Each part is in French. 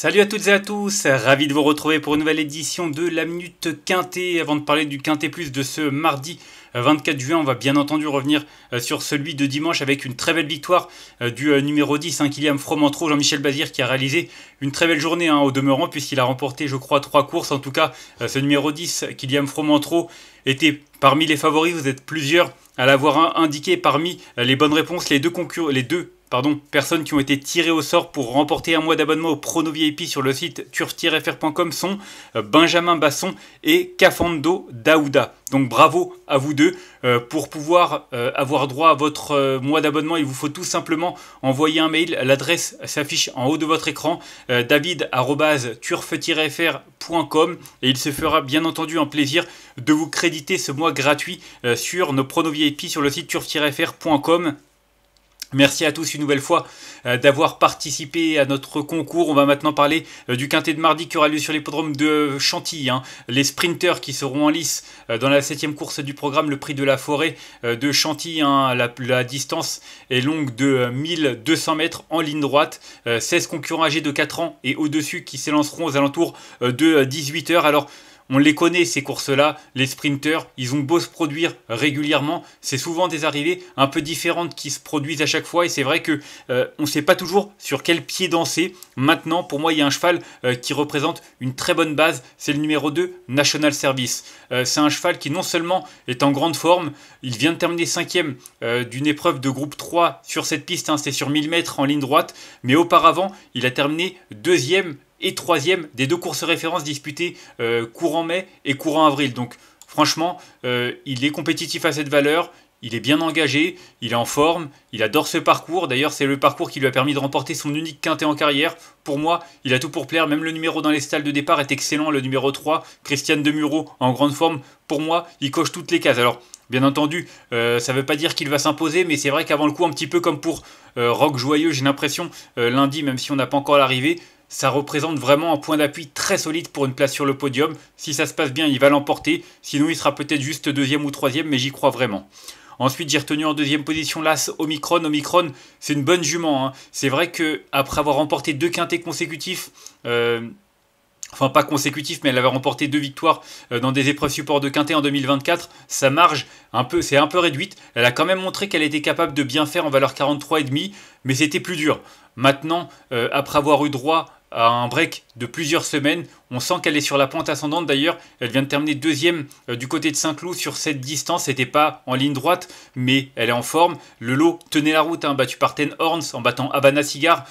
Salut à toutes et à tous, ravi de vous retrouver pour une nouvelle édition de la Minute Quintet. Avant de parler du Quintet Plus de ce mardi 24 juin, on va bien entendu revenir sur celui de dimanche avec une très belle victoire du numéro 10, Kylian Fromentro, Jean-Michel Bazir, qui a réalisé une très belle journée au demeurant, puisqu'il a remporté, je crois, 3 courses. En tout cas, ce numéro 10, Kylian Fromentro, était parmi les favoris. Vous êtes plusieurs à l'avoir indiqué parmi les bonnes réponses. Les deux personnes qui ont été tirées au sort pour remporter un mois d'abonnement au Prono VIP sur le site turf-fr.com sont Benjamin Basson et Kafando Daouda. Donc bravo à vous deux. Pour pouvoir avoir droit à votre mois d'abonnement, il vous faut tout simplement envoyer un mail. L'adresse s'affiche en haut de votre écran, david@turf-fr.com, et il se fera bien entendu un plaisir de vous créditer ce mois gratuit sur nos Prono VIP sur le site turf-fr.com. Merci à tous une nouvelle fois d'avoir participé à notre concours. On va maintenant parler du Quintet de mardi qui aura lieu sur l'hippodrome de Chantilly. Les sprinters qui seront en lice dans la 7e course du programme, le prix de la forêt de Chantilly. La distance est longue de 1200 mètres en ligne droite. 16 concurrents âgés de 4 ans et au-dessus qui s'élanceront aux alentours de 18 h. Alors, on les connaît ces courses-là, les sprinters, ils ont beau se produire régulièrement, c'est souvent des arrivées un peu différentes qui se produisent à chaque fois, et c'est vrai que on ne sait pas toujours sur quel pied danser. Maintenant, pour moi, il y a un cheval qui représente une très bonne base, c'est le numéro 2, National Service. C'est un cheval qui non seulement est en grande forme, il vient de terminer 5e d'une épreuve de groupe 3 sur cette piste, c'était sur 1000 mètres en ligne droite, mais auparavant, il a terminé 2e et 3e des 2 courses références disputées courant mai et courant avril. Donc franchement, il est compétitif à cette valeur, il est bien engagé, il est en forme, il adore ce parcours. D'ailleurs, c'est le parcours qui lui a permis de remporter son unique quintet en carrière. Pour moi, il a tout pour plaire. Même le numéro dans les stalles de départ est excellent. Le numéro 3, Christian Demuro, en grande forme. Pour moi, il coche toutes les cases. Alors, bien entendu, ça ne veut pas dire qu'il va s'imposer, mais c'est vrai qu'avant le coup, un petit peu comme pour Rock Joyeux, j'ai l'impression, lundi, même si on n'a pas encore l'arrivée, ça représente vraiment un point d'appui très solide pour une place sur le podium. Si ça se passe bien, il va l'emporter. Sinon, il sera peut-être juste 2e ou 3e, mais j'y crois vraiment. Ensuite, j'ai retenu en 2e position l'As Omicron. Omicron, c'est une bonne jument. C'est vrai qu'après avoir remporté 2 quintets consécutifs, enfin pas consécutifs, mais elle avait remporté 2 victoires dans des épreuves support de quintet en 2024. Sa marge, c'est un peu réduite. Elle a quand même montré qu'elle était capable de bien faire en valeur 43,5, mais c'était plus dur. Maintenant, après avoir eu droit à un break de plusieurs semaines, on sent qu'elle est sur la pente ascendante. D'ailleurs, elle vient de terminer 2e du côté de Saint-Cloud sur cette distance. C'était pas en ligne droite, mais elle est en forme. Le lot tenait la route, battu par Ten Horns en battant Havana Cigar.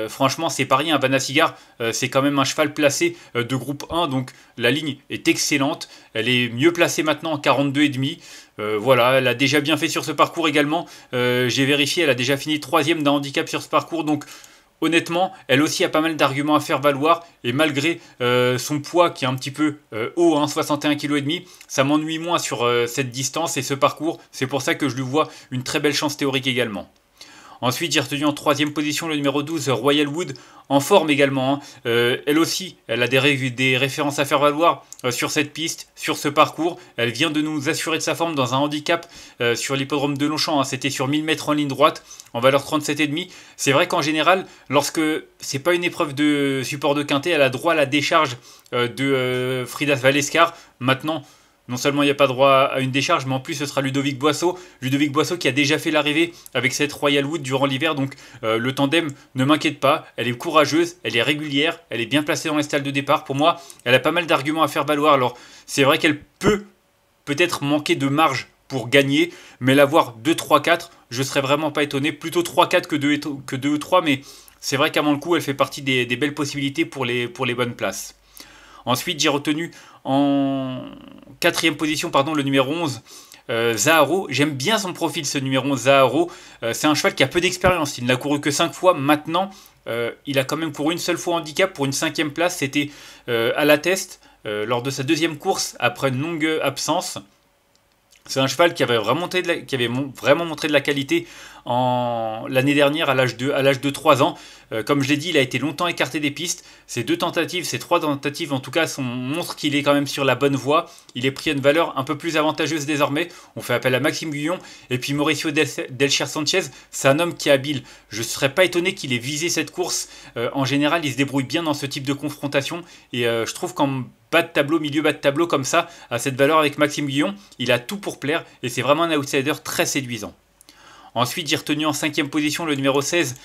Franchement, c'est pas rien. Havana Cigar, c'est quand même un cheval placé de groupe 1, donc la ligne est excellente. Elle est mieux placée maintenant en 42,5. Voilà, elle a déjà bien fait sur ce parcours également. J'ai vérifié, elle a déjà fini 3e d'un handicap sur ce parcours, donc honnêtement, elle aussi a pas mal d'arguments à faire valoir, et malgré son poids qui est un petit peu haut, 61,5 kg, ça m'ennuie moins sur cette distance et ce parcours. C'est pour ça que je lui vois une très belle chance théorique également. Ensuite, j'ai retenu en 3e position le numéro 12, Royal Wood, en forme également. Elle aussi, elle a des références à faire valoir sur cette piste, sur ce parcours. Elle vient de nous assurer de sa forme dans un handicap sur l'hippodrome de Longchamp. C'était sur 1000 mètres en ligne droite, en valeur 37,5. C'est vrai qu'en général, lorsque c'est pas une épreuve de support de quintet, elle a droit à la décharge de Frida Valescar. Maintenant, non seulement il n'y a pas droit à une décharge, mais en plus ce sera Ludovic Boisseau. Ludovic Boisseau qui a déjà fait l'arrivée avec cette Royal Wood durant l'hiver. Donc le tandem ne m'inquiète pas. Elle est courageuse, elle est régulière, elle est bien placée dans les stalles de départ. Pour moi, elle a pas mal d'arguments à faire valoir. Alors c'est vrai qu'elle peut-être manquer de marge pour gagner, mais l'avoir 2, 3, 4, je serais vraiment pas étonné. Plutôt 3, 4 que 2 ou 3, mais c'est vrai qu'avant le coup, elle fait partie des belles possibilités pour les bonnes places. Ensuite, j'ai retenu en 4e position le numéro 11, Zaharo. J'aime bien son profil, ce numéro 11, Zaharo. C'est un cheval qui a peu d'expérience. Il n'a couru que 5 fois. Maintenant, il a quand même couru une seule fois handicap pour une 5e place. C'était à la Teste, lors de sa 2e course, après une longue absence. C'est un cheval qui avait vraiment montré de la qualité l'année dernière à l'âge de 3 ans. Comme je l'ai dit, il a été longtemps écarté des pistes. Ces 3 tentatives en tout cas, montrent qu'il est quand même sur la bonne voie. Il est pris à une valeur un peu plus avantageuse désormais. On fait appel à Maxime Guyon. Et puis Mauricio Delcher Sanchez, c'est un homme qui est habile. Je ne serais pas étonné qu'il ait visé cette course. En général, il se débrouille bien dans ce type de confrontation. Et je trouve qu'en bas de tableau, milieu bas de tableau comme ça, à cette valeur avec Maxime Guyon, il a tout pour plaire. Et c'est vraiment un outsider très séduisant. Ensuite, j'ai retenu en 5e position le numéro 16,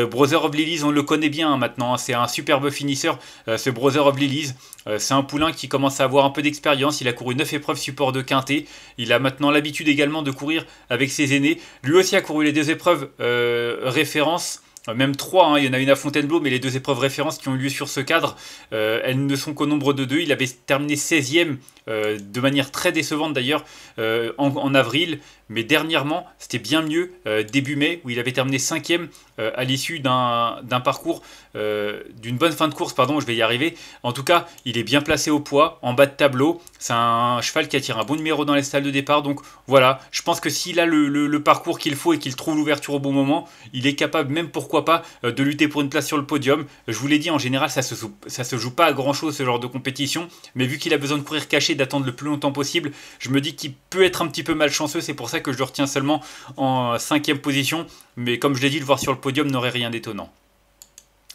Brother of Lilies. On le connaît bien maintenant, hein, c'est un superbe finisseur, ce Brother of Lilies. C'est un poulain qui commence à avoir un peu d'expérience. Il a couru 9 épreuves support de quintet. Il a maintenant l'habitude également de courir avec ses aînés. Lui aussi a couru les 2 épreuves référence. Même 3, hein, il y en a une à Fontainebleau, mais les 2 épreuves références qui ont eu lieu sur ce cadre, elles ne sont qu'au nombre de 2. Il avait terminé 16e, de manière très décevante d'ailleurs, en avril. Mais dernièrement, c'était bien mieux, début mai, où il avait terminé 5e à l'issue d'un parcours, d'une bonne fin de course, pardon, je vais y arriver. En tout cas, il est bien placé au poids, en bas de tableau. C'est un cheval qui attire un bon numéro dans les stalles de départ. Donc voilà, je pense que s'il a le parcours qu'il faut et qu'il trouve l'ouverture au bon moment, il est capable, même pourquoi pas, de lutter pour une place sur le podium. Je vous l'ai dit, en général, ça se joue pas à grand chose ce genre de compétition. Mais vu qu'il a besoin de courir caché, d'attendre le plus longtemps possible, je me dis qu'il peut être un petit peu malchanceux. C'est pour ça que je le retiens seulement en 5e position. Mais comme je l'ai dit, le voir sur le podium n'aurait rien d'étonnant.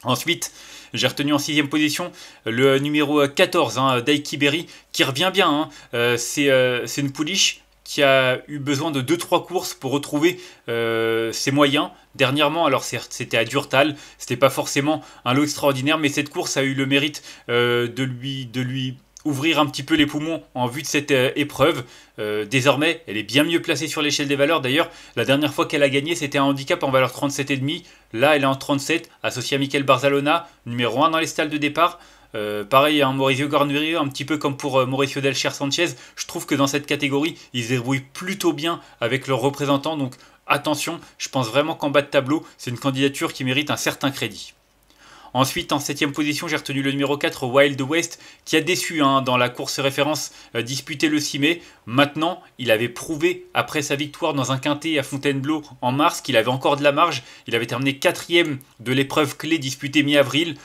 Ensuite, j'ai retenu en 6e position le numéro 14, hein, Daiki Berry, qui revient bien. Hein. C'est une pouliche qui a eu besoin de 2-3 courses pour retrouver ses moyens. Dernièrement, alors c'était à Durtal, c'était pas forcément un lot extraordinaire, mais cette course a eu le mérite de lui ouvrir un petit peu les poumons en vue de cette épreuve. Désormais, elle est bien mieux placée sur l'échelle des valeurs. D'ailleurs, la dernière fois qu'elle a gagné, c'était un handicap en valeur 37,5. Là, elle est en 37, associée à Michael Barzalona, numéro 1 dans les stalles de départ. Pareil, hein, Mauricio Garnurio, un petit peu comme pour Mauricio Delcher Sanchez. Je trouve que dans cette catégorie, ils se débrouillent plutôt bien avec leurs représentants. Donc attention, je pense vraiment qu'en bas de tableau, c'est une candidature qui mérite un certain crédit. Ensuite, en 7e position, j'ai retenu le numéro 4, Wild West, qui a déçu hein, dans la course référence disputée le 6 mai. Maintenant, il avait prouvé, après sa victoire dans un quintet à Fontainebleau en mars, qu'il avait encore de la marge. Il avait terminé 4e de l'épreuve clé disputée mi-avril.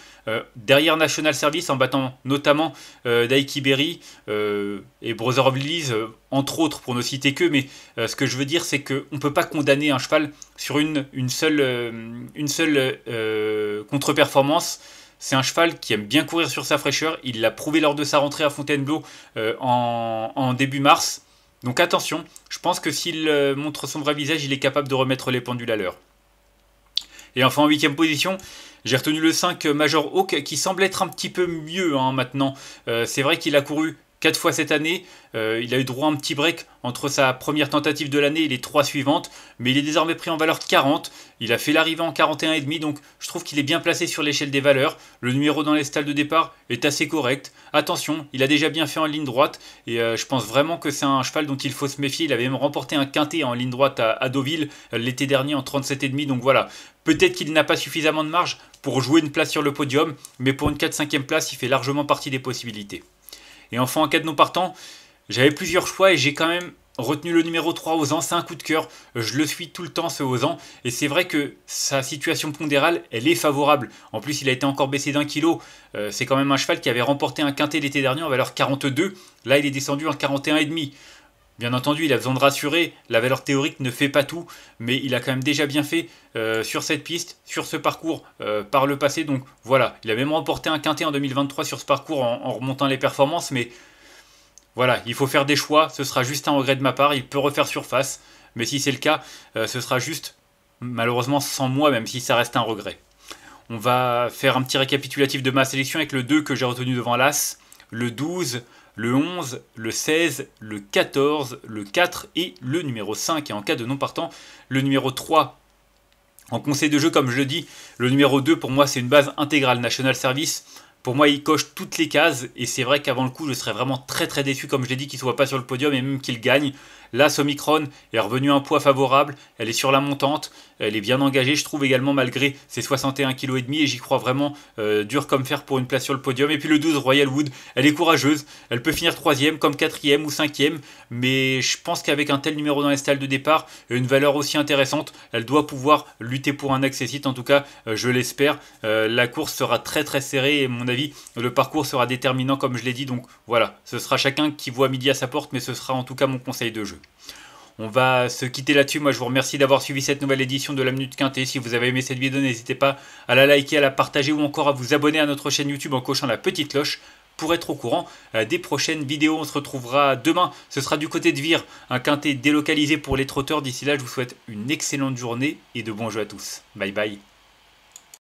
Derrière National Service, en battant notamment Daiki Berry et Brother of Lilies, entre autres, pour ne citer que. Mais ce que je veux dire, c'est qu'on ne peut pas condamner un cheval sur une seule contre-performance. C'est un cheval qui aime bien courir sur sa fraîcheur. Il l'a prouvé lors de sa rentrée à Fontainebleau en début mars. Donc attention, je pense que s'il montre son vrai visage, il est capable de remettre les pendules à l'heure. Et enfin en 8e position, j'ai retenu le 5 Major Hawk qui semble être un petit peu mieux hein, maintenant. C'est vrai qu'il a couru 4 fois cette année. Il a eu droit à un petit break entre sa première tentative de l'année et les 3 suivantes. Mais il est désormais pris en valeur 40. Il a fait l'arrivée en 41,5. Donc je trouve qu'il est bien placé sur l'échelle des valeurs. Le numéro dans les stalles de départ est assez correct. Attention, il a déjà bien fait en ligne droite. Et je pense vraiment que c'est un cheval dont il faut se méfier. Il avait même remporté un quintet en ligne droite à Deauville l'été dernier en 37,5. Donc voilà, peut-être qu'il n'a pas suffisamment de marge pour jouer une place sur le podium. Mais pour une 4-5e place, il fait largement partie des possibilités. Et enfin, en cas de non partant, j'avais plusieurs choix et j'ai quand même retenu le numéro 3, Ozan. C'est un coup de cœur. Je le suis tout le temps, ce Ozan. Et c'est vrai que sa situation pondérale, elle est favorable. En plus, il a été encore baissé d'1 kilo. C'est quand même un cheval qui avait remporté un quintet l'été dernier en valeur 42. Là, il est descendu en 41,5. Bien entendu, il a besoin de rassurer, la valeur théorique ne fait pas tout, mais il a quand même déjà bien fait sur cette piste, sur ce parcours par le passé. Donc voilà, il a même remporté un quintet en 2023 sur ce parcours en remontant les performances, mais voilà, il faut faire des choix, ce sera juste un regret de ma part, il peut refaire surface, mais si c'est le cas, ce sera juste malheureusement sans moi, même si ça reste un regret. On va faire un petit récapitulatif de ma sélection avec le 2 que j'ai retenu devant l'As, le 12, le 11, le 16, le 14, le 4 et le numéro 5. Et en cas de non partant, le numéro 3. En conseil de jeu, comme je le dis, le numéro 2, pour moi, c'est une base intégrale. National Service, Pour moi, il coche toutes les cases et c'est vrai qu'avant le coup, je serais vraiment très déçu, comme je l'ai dit, qu'il ne soit pas sur le podium et même qu'il gagne. Là, Omicron est revenu à un poids favorable, elle est sur la montante, elle est bien engagée, je trouve également, malgré ses 61,5 kg et j'y crois vraiment dur comme fer pour une place sur le podium. Et puis le 12, Royal Wood, elle est courageuse, elle peut finir 3ème comme 4ème ou 5ème, mais je pense qu'avec un tel numéro dans les stalles de départ, une valeur aussi intéressante, elle doit pouvoir lutter pour un accessite, en tout cas, je l'espère. La course sera très serrée et à mon avis, le parcours sera déterminant comme je l'ai dit, donc voilà, ce sera chacun qui voit midi à sa porte, mais ce sera en tout cas mon conseil de jeu. On va se quitter là-dessus. Moi, je vous remercie d'avoir suivi cette nouvelle édition de la Minute Quintée. Si vous avez aimé cette vidéo, n'hésitez pas à la liker, à la partager ou encore à vous abonner à notre chaîne YouTube en cochant la petite cloche pour être au courant des prochaines vidéos. On se retrouvera demain. Ce sera du côté de Vire, un quintet délocalisé pour les trotteurs. D'ici là, je vous souhaite une excellente journée et de bons jeux à tous. Bye bye.